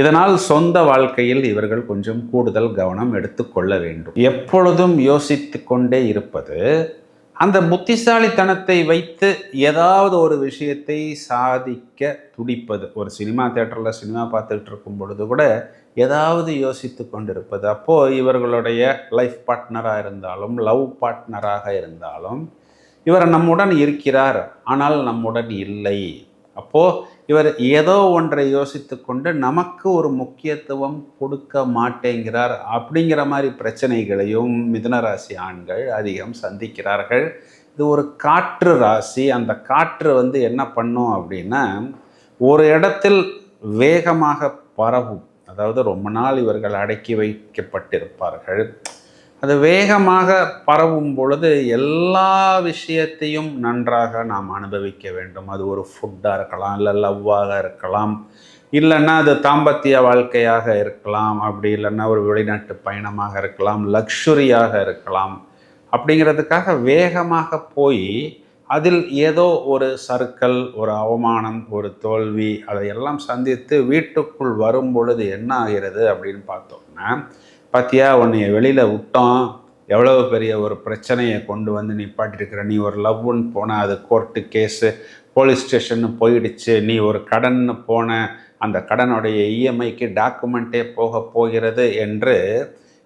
இதனால் சொந்த வாழ்க்கையில் இவர்கள் கொஞ்சம் கூடுதல் கவனம் எடுத்துக்கொள்ள வேண்டும். எப்பொழுதும் யோசித்து கொண்டே இருப்பது, அந்த புத்திசாலித்தனத்தை வைத்து ஏதாவது ஒரு விஷயத்தை சாதிக்க துடிப்பது. ஒரு சினிமா தியேட்டரில் சினிமா பார்த்துக்கிட்டு இருக்கும் பொழுது கூட ஏதாவது யோசித்து கொண்டிருப்பது. அப்போது இவர்களுடைய லைஃப் பார்ட்னராக இருந்தாலும், லவ் பார்ட்னராக இருந்தாலும், இவர் நம்முடன் இருக்கிறார், ஆனால் நம்முடன் இல்லை. அப்போது இவர் ஏதோ ஒன்றை யோசித்து கொண்டு நமக்கு ஒரு முக்கியத்துவம் கொடுக்க மாட்டேங்கிறார் அப்படிங்கிற மாதிரி பிரச்சனைகளையும் மிதுன ராசி ஆண்கள் அதிகம் சந்திக்கிறார்கள். இது ஒரு காற்று ராசி. அந்த காற்று என்ன பண்ணும் அப்படின்னா, ஒரு இடத்தில் வேகமாக பரவும். அதாவது ரொம்ப நாள் இவர்கள் அடக்கி வைக்கப்பட்டிருப்பார்கள். அது வேகமாக பரவும் பொழுது எல்லா விஷயத்தையும் நன்றாக நாம் அனுபவிக்க வேண்டும். அது ஒரு ஃபுட்டாக இருக்கலாம், இல்லை லவ்வாக இருக்கலாம், இல்லைன்னா அது தாம்பத்திய வாழ்க்கையாக இருக்கலாம், அப்படி இல்லைன்னா ஒரு வெளிநாட்டு பயணமாக இருக்கலாம், லக்ஸுரியாக இருக்கலாம். அப்படிங்கிறதுக்காக வேகமாக போய் அதில் ஏதோ ஒரு சறுக்கல், ஒரு அவமானம், ஒரு தோல்வி அதையெல்லாம் சந்தித்து வீட்டுக்குள் வரும் பொழுது என்ன ஆகிறது அப்படின்னு பார்த்தோம்னா, பார்த்தியா உன்னைய வெளியில் விட்டோம், எவ்வளவு பெரிய ஒரு பிரச்சனையை கொண்டு வந்து நிப்பாட்டிருக்கிற, நீ ஒரு லவ்வுன்னு போன, அது கோர்ட்டு கேஸு போலீஸ் ஸ்டேஷன்னு போயிடுச்சு, நீ ஒரு கடன்னு போன, அந்த கடனுடைய இஎம்ஐக்கு டாக்குமெண்ட்டே போக போகிறது என்று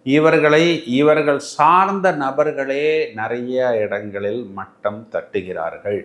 இவர்கள் சார்ந்த நபர்களே நிறைய இடங்களில் மட்டம் தட்டுகிறார்கள்.